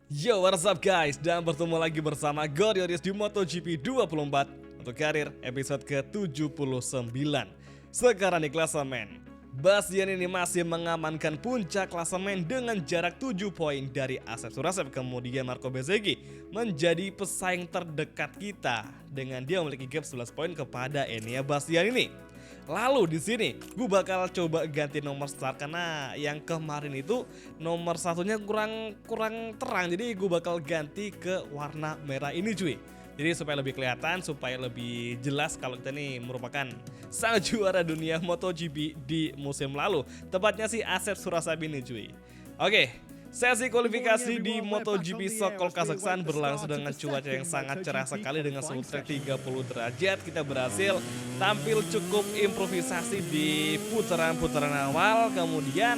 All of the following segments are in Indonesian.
Yo, what's up guys? Dan bertemu lagi bersama Gorioris di MotoGP 24 untuk karir episode ke-79. Sekarang di klasemen, Bastian ini masih mengamankan puncak klasemen dengan jarak 7 poin dari Asep Surasep. Kemudian Marco Bezzecchi menjadi pesaing terdekat kita dengan dia memiliki gap 11 poin kepada Enea Bastian ini. Lalu di sini gue bakal coba ganti nomor start karena yang kemarin itu nomor satunya kurang terang, jadi gue bakal ganti ke warna merah ini cuy. Jadi supaya lebih kelihatan, supaya lebih jelas kalau kita nih merupakan sang juara dunia MotoGP di musim lalu. Tepatnya si Asep Surasep ini cuy. Oke, sesi kualifikasi di MotoGP Sokol Kazakhstan berlangsung dengan cuaca yang sangat cerah sekali dengan suhu trek 30 derajat. Kita berhasil tampil cukup improvisasi di putaran-putaran awal, kemudian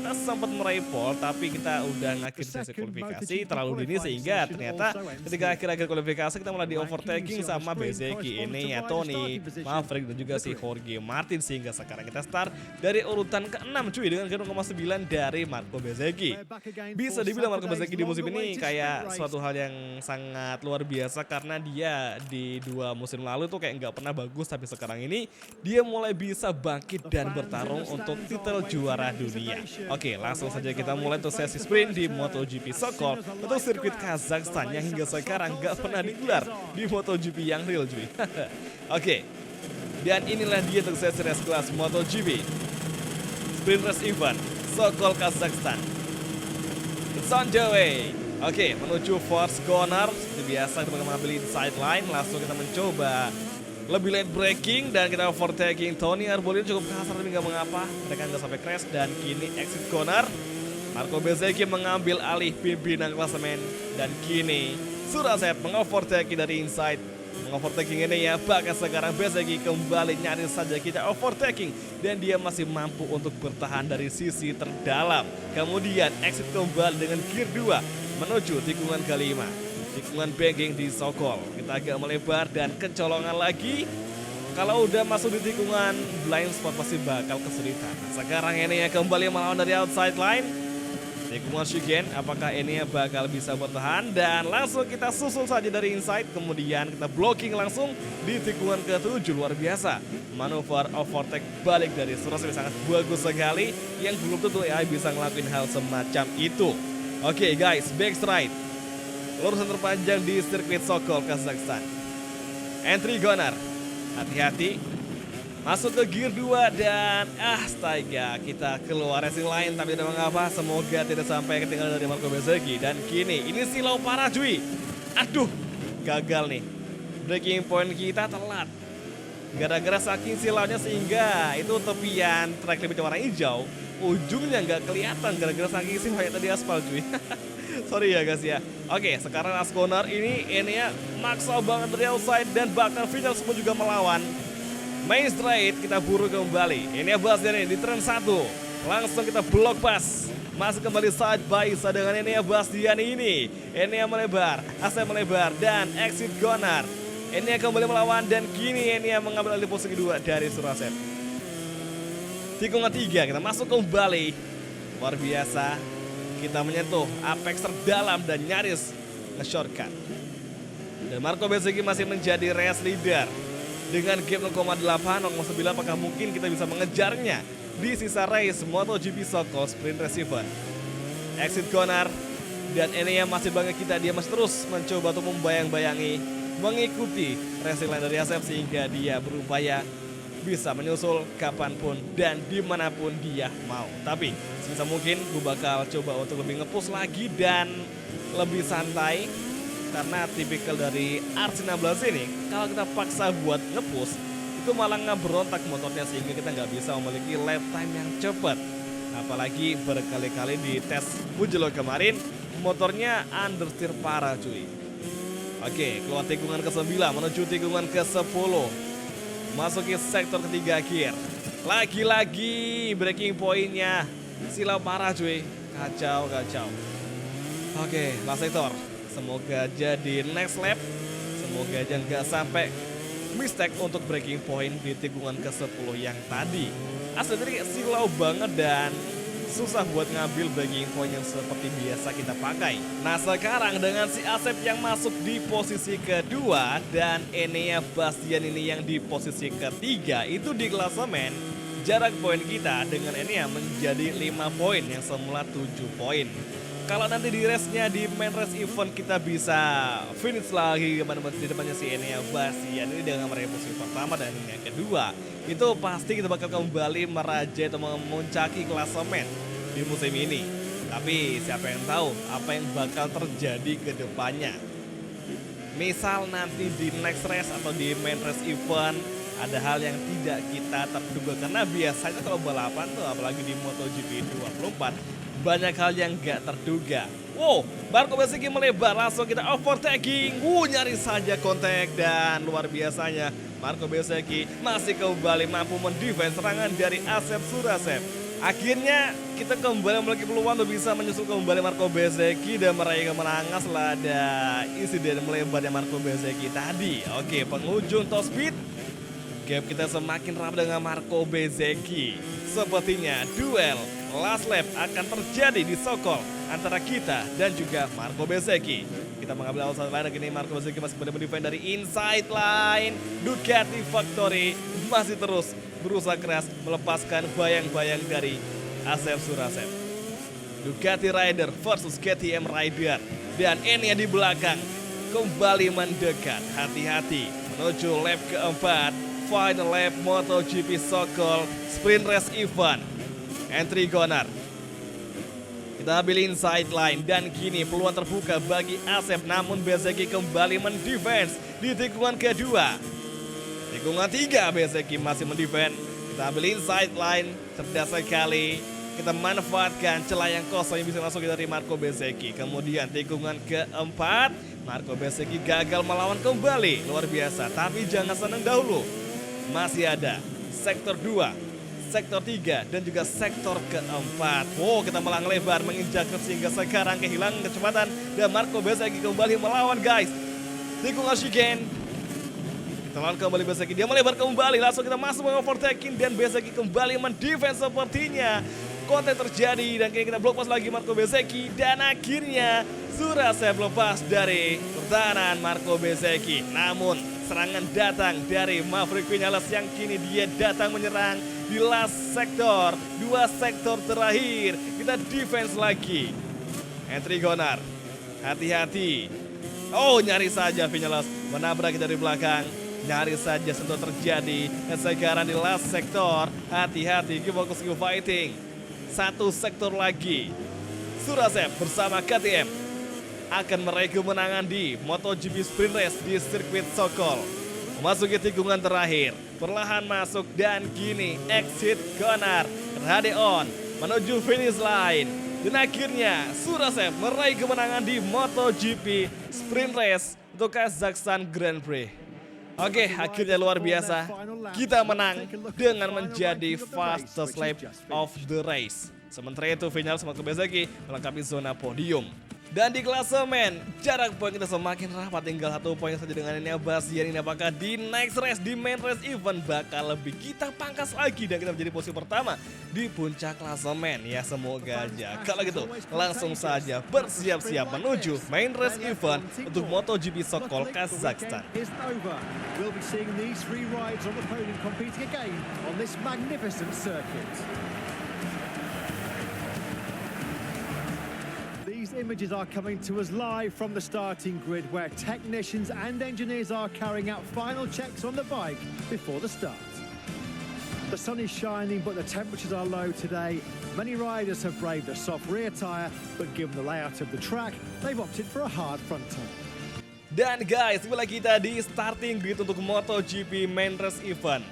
kita sempat meraih pole tapi kita udah ngakhir sesi kualifikasi terlalu dini sehingga ternyata ketika akhir-akhir kualifikasi kita mulai di overtaking sama Bezzecchi ini ya, Tony, Maverick dan juga si Jorge Martin, sehingga sekarang kita start dari urutan ke-6 cuy dengan ke 0,9 dari Marco Bezzecchi. Bisa dibilang Marco Bezzecchi di musim ini kayak suatu hal yang sangat luar biasa karena dia di 2 musim lalu tuh kayak nggak pernah bagus, tapi sekarang ini dia mulai bisa bangkit dan bertarung untuk titel juara dunia. Oke, langsung saja kita mulai untuk sesi sprint di MotoGP Sokol untuk sirkuit Kazakhstan yang hingga sekarang nggak pernah digelar di MotoGP yang real cuy. Oke, dan inilah dia untuk sesi race kelas MotoGP Sprint Race Event Sokol Kazakhstan. It's on the way. Oke, menuju force corner. Seperti biasa kita mengambil inside line. Langsung kita mencoba lebih late braking dan kita overtaking Tony Arbolino cukup kasar tapi nggak mengapa. Mereka nggak sampai crash dan kini exit corner. Marco Bezzecchi mengambil alih pimpinan klasemen dan kini Surasep mengovertaking dari inside. Mengovertaking ini ya, bahkan sekarang Bezzecchi kembali nyaris saja kita overtaking dan dia masih mampu untuk bertahan dari sisi terdalam. Kemudian exit kembali dengan gear 2 menuju tikungan kelima. Tikungan banking di Sokol. Kita agak melebar dan kecolongan lagi. Kalau udah masuk di tikungan blind spot pasti bakal kesulitan. Sekarang ini ya kembali melawan dari outside line. Tikungan Shigen, apakah ini bakal bisa bertahan? Dan langsung kita susul saja dari inside. Kemudian kita blocking langsung di tikungan ke-7. Luar biasa. Manuver overtake balik dari Surasep sangat bagus sekali. Yang belum tentu ya bisa ngelakuin hal semacam itu. Oke guys, back straight. Lurusan terpanjang di sirkuit Sokol Kazakhstan. Entry Gunner, hati-hati. Masuk ke gear 2 dan astaga, kita keluar racing line tapi tidak mengapa. Semoga tidak sampai ketinggalan dari Marco Bezzecchi. Dan kini ini silau parah cuy. Aduh, gagal nih. Breaking point kita telat. Gara-gara saking silaunya sehingga itu tepian track limit warna hijau ujungnya nggak kelihatan gara-gara saking silaunya tadi aspal cuy. Sorry ya guys ya. Oke, sekarang last corner ini Enea maksa banget dari outside dan bahkan final semua juga melawan. Main straight kita buru kembali. Enea Bastian ini di turn 1. Langsung kita block pass. Masuk kembali side by side dengan Enea Bastian ini. Enea melebar, Asep melebar dan exit corner. Enea kembali melawan dan kini Enea mengambil alih posisi kedua dari Surasep. Tikungan 3 kita masuk kembali. Luar biasa. Kita menyentuh apex terdalam dan nyaris nge-shortcut. Dan Marco Bezzecchi masih menjadi race leader. Dengan gap 0,8, 0,9 apakah mungkin kita bisa mengejarnya di sisa race MotoGP Sokol Sprint Race Event. Exit corner dan Enea masih bangga kita, dia masih terus mencoba untuk membayang-bayangi, mengikuti racing line dari Asep sehingga dia berupaya bisa menyusul kapanpun dan dimanapun dia mau. Tapi sebisa mungkin gue bakal coba untuk lebih nge-push lagi dan lebih santai. Karena tipikal dari RC16 ini, kalau kita paksa buat nge-push itu malah ngeberontak motornya sehingga kita nggak bisa memiliki lap time yang cepat. Apalagi berkali-kali di tes Mugello kemarin motornya understeer parah cuy. Oke, keluar tikungan ke-9 menuju tikungan ke-10. Masuki sektor ketiga gear. Lagi-lagi breaking pointnya silau parah cuy. Kacau. Oke, last sektor. Semoga jadi next lap. Semoga aja nggak sampai mistake untuk breaking point di tikungan ke-10 yang tadi. Asli tadi silau banget dan susah buat ngambil bragging point yang seperti biasa kita pakai. Nah sekarang dengan si Asep yang masuk di posisi kedua dan Enea Bastian ini yang di posisi ketiga, itu di klasemen jarak poin kita dengan Enea menjadi 5 poin yang semula 7 poin. Kalau nanti di race-nya di main race event kita bisa finish lagi di depannya si Enea Bastian ini dengan meraih posisi pertama dan yang kedua, itu pasti kita bakal kembali merajai atau memuncaki klasemen di musim ini. Tapi siapa yang tahu apa yang bakal terjadi ke depannya. Misal nanti di next race atau di main race event ada hal yang tidak kita terduga, karena biasanya kalau balapan tuh apalagi di MotoGP 24 banyak hal yang gak terduga. Wow, Marco Bezzecchi melebar, langsung kita overtaking. Nyaris saja kontak dan luar biasanya Marco Bezzecchi masih kembali mampu mendefense serangan dari Asep Surasep. Akhirnya kita kembali memiliki peluang untuk bisa menyusul kembali Marco Bezzecchi dan meraih kemenangan setelah ada insiden melebarnya Marco Bezzecchi tadi. Oke, penghujung top speed, gap kita semakin rapat dengan Marco Bezzecchi. Sepertinya duel last lap akan terjadi di Sokol antara kita dan juga Marco Bezzecchi. Kita mengambil awal satu line, ini Marco Bezzecchi masih mendefend dari inside line. Ducati Factory masih terus berusaha keras melepaskan bayang-bayang dari Asep Surasep. Ducati Rider versus KTM Rider, dan Enea di belakang kembali mendekat. Hati-hati menuju lap keempat, final lap MotoGP Sokol Sprint Race Event. Entry corner. Kita ambil inside line dan kini peluang terbuka bagi Asep, namun Bezzecchi kembali mendefense di tikungan kedua. Tikungan 3 Bezzecchi masih mendefense. Kita ambil inside line, cerdas sekali. Kita manfaatkan celah yang kosong yang bisa masuk dari Marco Bezzecchi. Kemudian tikungan keempat, Marco Bezzecchi gagal melawan kembali, luar biasa. Tapi jangan senang dahulu, masih ada sektor 2, sektor 3 dan juga sektor keempat. Wow, kita melang lebar menginjak sehingga sekarang kehilangan kecepatan dan Marco Bezzecchi kembali melawan guys. Tikungan chicane. Kita lawan kembali Bezzecchi, dia melebar kembali, langsung kita masuk overtaking dan Bezzecchi kembali mendefense sepertinya. Kontak terjadi dan kini kita blok pas lagi Marco Bezzecchi dan akhirnya Surasep lepas dari pertahanan Marco Bezzecchi. Namun serangan datang dari Maverick Vinales yang kini dia datang menyerang di last sektor. 2 sektor terakhir kita defense lagi. Entry corner, hati-hati. Oh, nyaris saja Vinales menabrak kita dari belakang. Nyaris saja sentuh terjadi. Dan sekarang di last sektor, hati-hati, keep fokus, keep fighting. 1 sektor lagi. Surasep bersama KTM akan meraih kemenangan di MotoGP Sprint Race di sirkuit Sokol. Memasuki tikungan terakhir, perlahan masuk dan kini exit corner. Rade on menuju finish line. Dan akhirnya Surasep meraih kemenangan di MotoGP Sprint Race untuk Kazakhstan Grand Prix. Oke, akhirnya luar biasa. Kita menang dengan menjadi fastest lap of the race. Sementara itu Vinales Marco Bezzecchi melengkapi zona podium. Dan di klasemen, jarak poin kita semakin rapat, tinggal 1 poin saja dengan Enea Bastian ini. Apakah di next race, di main race event bakal lebih kita pangkas lagi dan kita menjadi posisi pertama di puncak klasemen? Ya semoga aja. Kalau gitu langsung saja bersiap-siap menuju main race event untuk MotoGP Sokol Kazakhstan. These images are coming to us live from the starting grid where technicians and engineers are carrying out final checks on the bike before the start. The sun is shining but the temperatures are low today. Many riders have braved a soft rear tyre, but given the layout of the track, they've opted for a hard front tyre. Dan guys, itulah kita di starting grid untuk MotoGP main race event.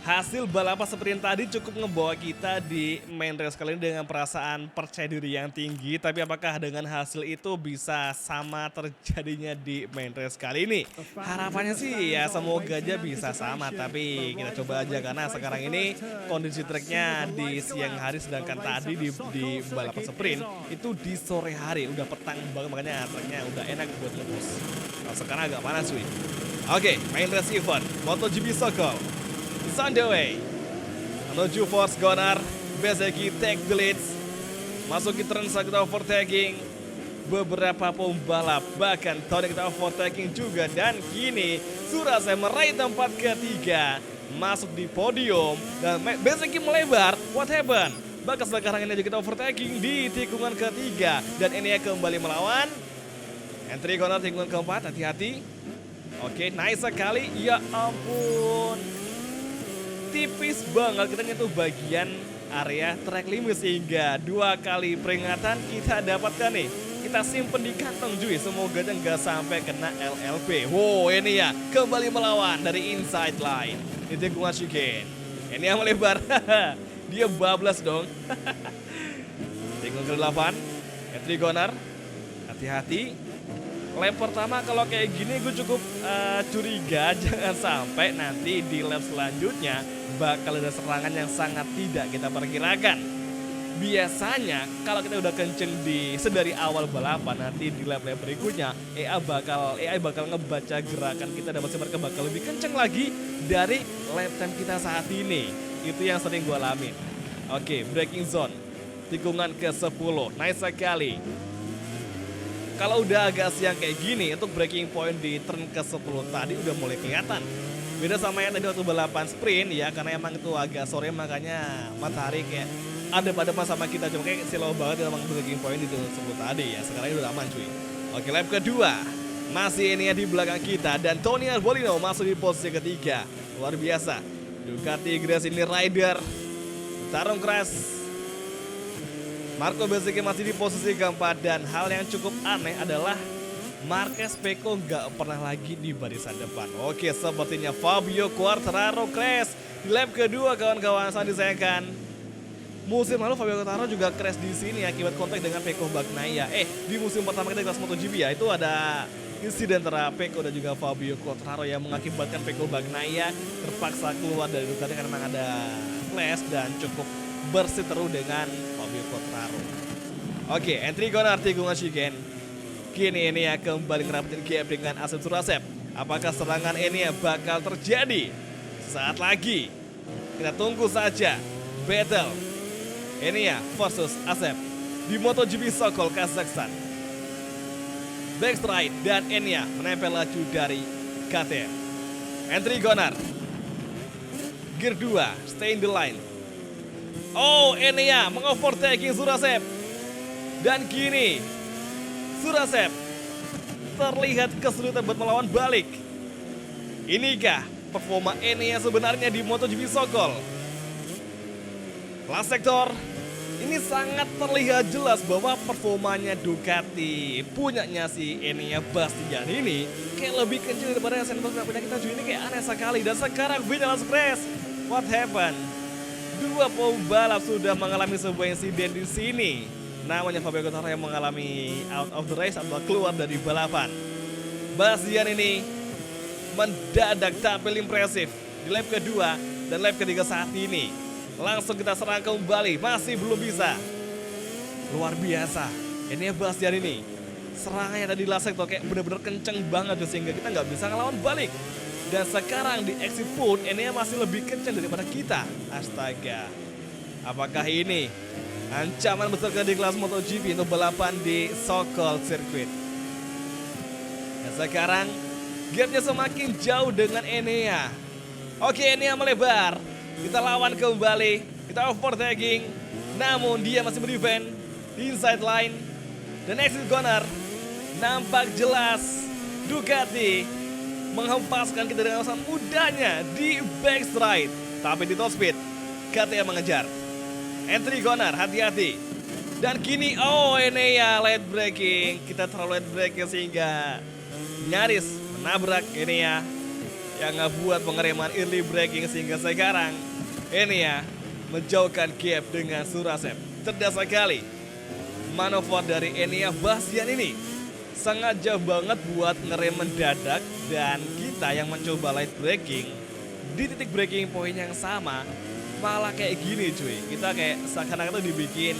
Hasil balapan sprint tadi cukup ngebawa kita di main race kali ini dengan perasaan percaya diri yang tinggi. Tapi apakah dengan hasil itu bisa sama terjadinya di main race kali ini? Harapannya sih ya semoga aja bisa sama. Tapi kita coba aja karena sekarang ini kondisi treknya di siang hari, sedangkan tadi di balapan sprint itu di sore hari. Udah petang banget, makanya treknya udah enak buat ngebus. Nah, sekarang agak panas cuy. Oke, main race event MotoGP Sokol. On the way menuju force corner Bezeki take the leads. Masuki turn kita overtaking. Beberapa pembalap bahkan Tony kita overtaking juga. Dan kini Surasep meraih tempat ketiga, masuk di podium. Dan Bezeki melebar. What happened? Bahkan sekarang ini juga kita overtaking di tikungan ketiga. Dan ini kembali melawan entry corner tikungan keempat. Hati-hati. Oke, nice sekali. Ya ampun, tipis banget kita nyentuh bagian area track limit, sehingga 2 kali peringatan kita dapatkan nih. Kita simpen di kantong cuy, semoga aja nggak sampai kena LLP. Wow, ini ya kembali melawan dari inside line di tikungan chicane. Ini yang melebar. Dia bablas dong. Tikungan ke-8 entry corner. Hati-hati. Lap pertama kalau kayak gini gue cukup curiga jangan sampai nanti di lap selanjutnya bakal ada serangan yang sangat tidak kita perkirakan. Biasanya kalau kita udah kenceng sedari awal balapan, nanti di lap-lap berikutnya AI bakal ngebaca gerakan kita dan mereka bakal lebih kenceng lagi dari lap time kita saat ini. Itu yang sering gue alamin. Oke, braking zone tikungan ke-10, nice sekali. Kalau udah agak siang kayak gini, untuk breaking point di turn ke-10 tadi udah mulai kelihatan. Beda sama yang tadi waktu balapan sprint ya, karena emang itu agak sore makanya matahari kayak ada pada sama kita. Cuma kayak silau banget emang breaking point di turn 10 tadi ya. Sekarang ini udah aman cuy. Oke, lap kedua. Masih ini ya di belakang kita dan Tony Arbolino masuk di posisi ketiga. Luar biasa. Ducati Grass ini rider tarung keras. Marco Bezzecchi masih di posisi keempat dan hal yang cukup aneh adalah Marquez Pecco nggak pernah lagi di barisan depan. Oke, sepertinya Fabio Quartararo crash di lap kedua kawan-kawan, sangat disayangkan. Musim lalu Fabio Quartararo juga crash di sini akibat kontak dengan Pecco Bagnaia. Di musim pertama kita kelas MotoGP ya, itu ada insiden antara Pecco dan juga Fabio Quartararo yang mengakibatkan Pecco Bagnaia terpaksa keluar dari Ducati karena memang ada clash dan cukup berseteru dengan Fabio Quartararo. Oke, entry corner tikungan chicane. Kini ini ya kembali ngerapetin gap dengan Asep Surasep. Apakah serangan ini ya bakal terjadi saat lagi? Kita tunggu saja. Battle ini ya versus Asep di MotoGP Sokol Kazakhstan. Backstride dan Enya menempel laju dari KTM. Entry corner. Gear 2, stay in the line. Oh, Enya mengovertaking Surasep. Dan kini Surasep terlihat kesulitan buat melawan balik. Inikah performa Enya sebenarnya di MotoGP Sokol? Last sektor, ini sangat terlihat jelas bahwa performanya Ducati punyanya si Enea Bastian ini kayak lebih kencang daripada Santos punya kita cuy. Ini kayak aneh sekali. Dan sekarang Vinales Press, what happened? 2 pembalap sudah mengalami sebuah insiden di sini. Namanya Fabio Quartararo yang mengalami out of the race atau keluar dari balapan. Bastian ini mendadak tampil impresif di lap kedua dan lap ketiga saat ini. Langsung kita serang kembali, masih belum bisa. Luar biasa, ini Bastian ini serangannya tadi last sector kayak bener-bener kenceng banget sehingga kita nggak bisa ngelawan balik. Dan sekarang di exit pun ini masih lebih kenceng daripada kita. Astaga, apakah ini ancaman besar di kelas MotoGP untuk balapan di Sokol Circuit? Dan sekarang gapnya semakin jauh dengan Enea. Oke, Enea melebar. Kita lawan kembali, kita overtaking. Namun dia masih mendefend di inside line. Dan exit corner nampak jelas Ducati menghempaskan kita dengan sangat mudahnya di backstride. Tapi di top speed KTM mengejar. Entry corner, hati-hati. Dan kini ini ya late braking. Kita terlalu late braking sehingga nyaris menabrak ini ya, yang ngebuat pengereman early braking sehingga sekarang ini ya menjauhkan gap dengan Surasep. Cerdas sekali manuver dari Enea Bastian ini, sangat jauh banget buat ngerem mendadak. Dan kita yang mencoba light braking di titik braking point yang sama malah kayak gini cuy. Kita kayak seakan-akan tuh dibikin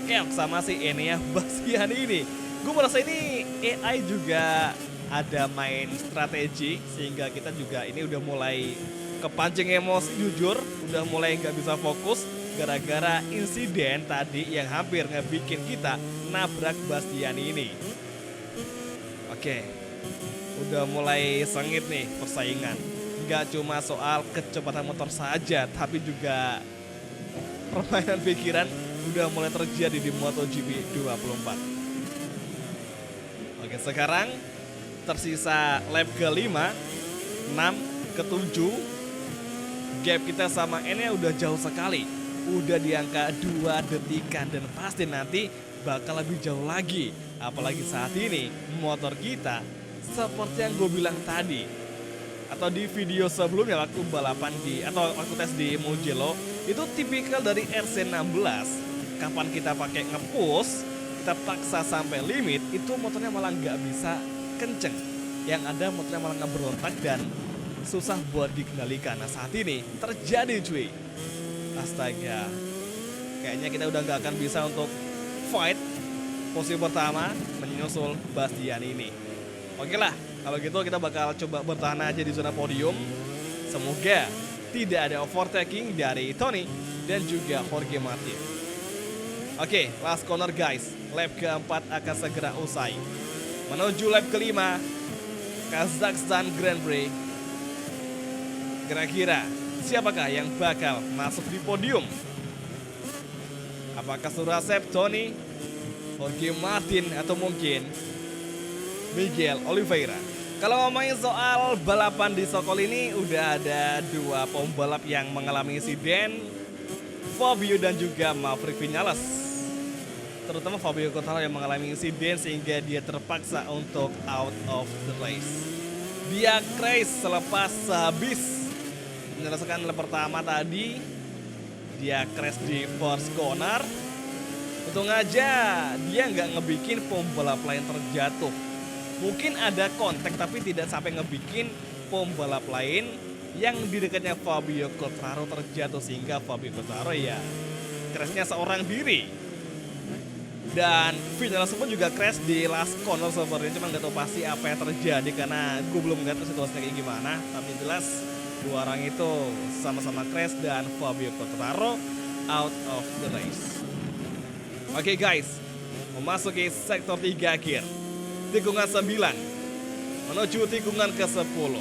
keok sama si Enea Bastian ini. Gue merasa ini AI juga ada main strategi sehingga kita juga ini udah mulai kepancing emosi jujur, udah mulai nggak bisa fokus gara-gara insiden tadi yang hampir ngebikin kita nabrak Bastiani ini. Oke, udah mulai sengit nih persaingan. Gak cuma soal kecepatan motor saja, tapi juga permainan pikiran udah mulai terjadi di MotoGP 24. Oke, sekarang tersisa lap ke-5, 6, ke-7. Gap kita sama N-nya udah jauh sekali. Udah di angka 2 detikan dan pasti nanti bakal lebih jauh lagi. Apalagi saat ini motor kita seperti yang gue bilang tadi, atau di video sebelumnya waktu balapan atau waktu tes di Mugello, itu tipikal dari RC16. Kapan kita pakai nge-push, kita paksa sampai limit, itu motornya malah nggak bisa kenceng. Yang ada motornya malah nggak berontak dan susah buat dikendalikan. Nah saat ini terjadi cuy. Astaga, kayaknya kita udah nggak akan bisa untuk fight posisi pertama menyusul Bastian ini. Oke lah, kalau gitu kita bakal coba bertahan aja di zona podium. Semoga tidak ada overtaking dari Tony dan juga Jorge Martin. Oke, last corner guys. Lap keempat akan segera usai. Menuju lap kelima, Kazakhstan Grand Prix. Kira-kira siapakah yang bakal masuk di podium? Apakah Surasep, Tony, Jorge Martin, atau mungkin Miguel Oliveira? Kalau ngomongin soal balapan di Sokol ini, udah ada 2 pembalap yang mengalami insiden, Fabio dan juga Maverick Vinales. Terutama Fabio Quartararo yang mengalami insiden sehingga dia terpaksa untuk out of the race. Dia crash selepas habis menyelesaikan lap pertama tadi. Dia crash di first corner. Untung aja dia nggak ngebikin pembalap lain terjatuh. Mungkin ada kontak tapi tidak sampai ngebikin pembalap lain yang di dekatnya Fabio Quartararo terjatuh sehingga Fabio Quartararo ya crashnya seorang diri. Dan Vinales pun juga crash di last corner sepertinya, cuma nggak tahu pasti apa yang terjadi karena gue belum nggak tahu situasinya kayak gimana. Tapi jelas 2 orang itu sama-sama crash dan Fabio Quartararo out of the race. Oke guys, memasuki sektor 3 akhir, tikungan 9 menuju tikungan ke-10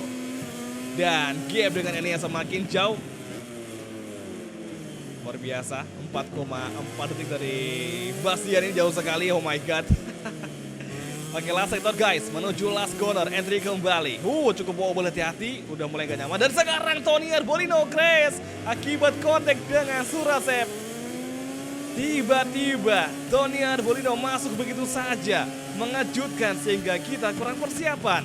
dan gap dengan ini yang semakin jauh. Luar biasa, 4,4 detik dari Bastian ini jauh sekali, oh my god. Oke, last sektor guys, menuju last corner, entry kembali. Cukup wobble, hati-hati, udah mulai gak nyaman. Dan sekarang Tony Arbolino crash akibat kontak dengan Surasep. Tiba-tiba Tony Arbolino masuk begitu saja, mengejutkan sehingga kita kurang persiapan.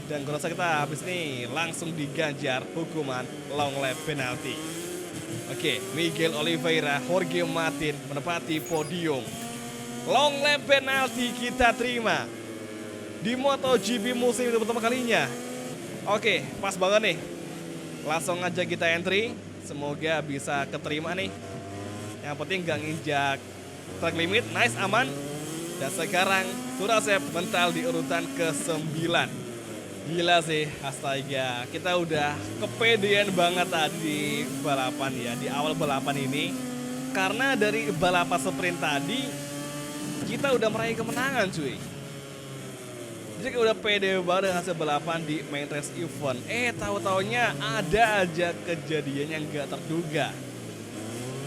Dan gue rasa kita habis ini langsung diganjar hukuman long lap penalty. Oke, Miguel Oliveira, Jorge Martin menempati podium. Long lap penalti kita terima di MotoGP musim itu pertama kalinya. Oke, pas banget nih. Langsung aja kita entry. Semoga bisa keterima nih. Yang penting gak nginjak track limit. Nice, aman. Dan sekarang Surasep mental di urutan ke-9. Gila sih, astaga, kita udah kepedean banget tadi di balapan ya, di awal balapan ini. Karena dari balapan sprint tadi, kita udah meraih kemenangan cuy. Jadi udah pede banget dengan hasil balapan di main race event. Tahu-taunya ada aja kejadian yang gak terduga.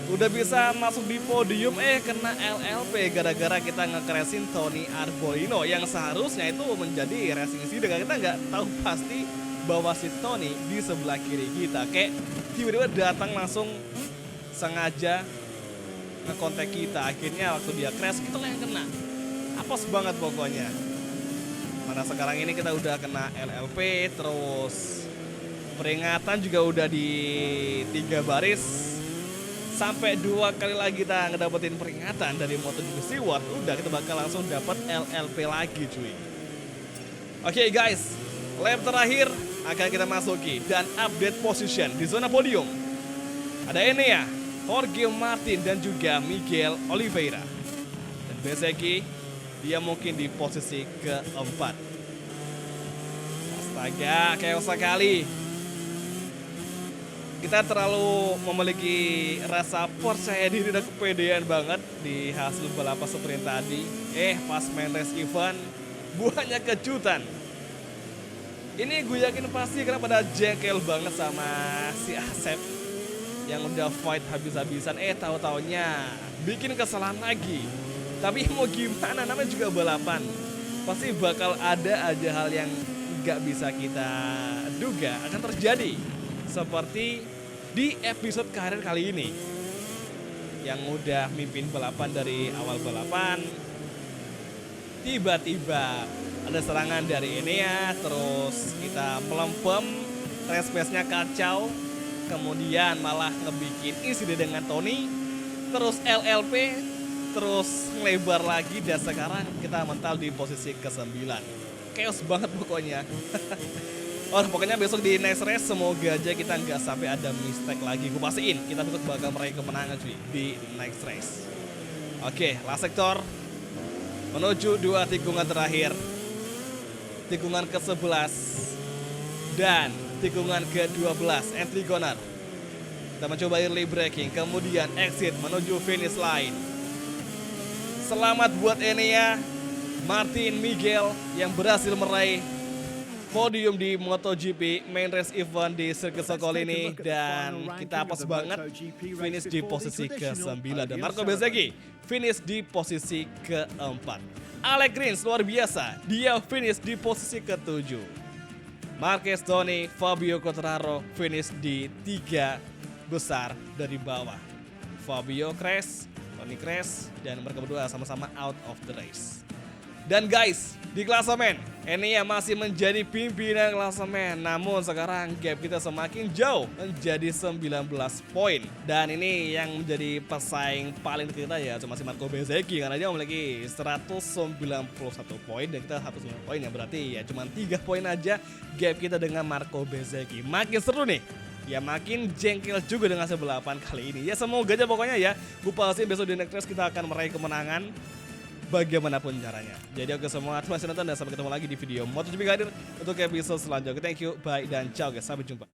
Udah bisa masuk di podium, kena LLP gara-gara kita nge-crashin Tony Arbolino yang seharusnya itu menjadi racing incident. Kita nggak tahu pasti bahwa si Tony di sebelah kiri kita, kayak tiba-tiba datang langsung sengaja ngekontak kita. Akhirnya waktu dia crash kita yang kena. Apes banget pokoknya. Mana sekarang ini kita udah kena LLP, terus peringatan juga udah di 3 baris. Sampai 2 kali lagi kita ngedapetin peringatan dari MotoGP Steward, udah kita bakal langsung dapat LLP lagi cuy. Oke guys, lap terakhir akan kita masuki dan update position di zona podium. Ada ini ya, Jorge Martin dan juga Miguel Oliveira. Dan Bezzecchi, dia mungkin di posisi keempat. Astaga, chaos sekali. kita terlalu memiliki rasa percaya diri dan kepedean banget di hasil balapan sprint tadi. Pas main race event, buahnya kejutan. Ini gue yakin pasti karena pada jengkel banget sama si Asep yang udah fight habis-habisan. Tahu-taunya bikin kesalahan lagi. Tapi mau gimana, namanya juga balapan. Pasti bakal ada aja hal yang gak bisa kita duga akan terjadi. Seperti di episode karir kali ini, yang udah mimpin balapan dari awal balapan, tiba-tiba ada serangan dari Enea, terus kita melempem, race pace-nya kacau, kemudian malah ngebikin insiden dengan Tony, terus LLP, terus ngelebar lagi, dan sekarang kita mental di posisi ke-9. Chaos banget pokoknya. Pokoknya besok di next race semoga aja kita nggak sampai ada mistake lagi. Gue pastiin kita besok bakal meraih kemenangan cuy di next race. Oke, last sector menuju 2 tikungan terakhir. Tikungan ke-11 dan tikungan ke-12 entry corner. Kita mencoba early braking, kemudian exit menuju finish line. Selamat buat Enea, Martin, Miguel yang berhasil meraih podium di MotoGP main race event di sirkuit Sokol ini, dan kita apes banget finish di posisi ke-9, dan Marco Bezzecchi finish di posisi ke-4. Alex Rins luar biasa, dia finish di posisi ke-7. Marquez, Tony, Fabio Quartararo finish di 3 besar dari bawah. Fabio crash, Tony crash, dan mereka berdua sama-sama out of the race. Dan guys, di klasemen, Enea masih menjadi pimpinan klasemen. Namun sekarang gap kita semakin jauh, menjadi 19 poin. Dan ini yang menjadi pesaing paling kita ya, cuma si Marco Bezzecchi, karena dia memiliki 191 poin dan kita 109 poin, yang berarti ya cuma 3 poin aja gap kita dengan Marco Bezzecchi. Makin seru nih. Ya makin jengkel juga dengan hasil balapan kali ini. Ya semoga aja pokoknya ya, gue pasti besok di next race kita akan meraih kemenangan bagaimanapun caranya. Jadi oke semua, terima kasih nonton dan sampai ketemu lagi di video MotoGP Karir untuk episode selanjutnya. Thank you, bye, dan ciao guys, sampai jumpa.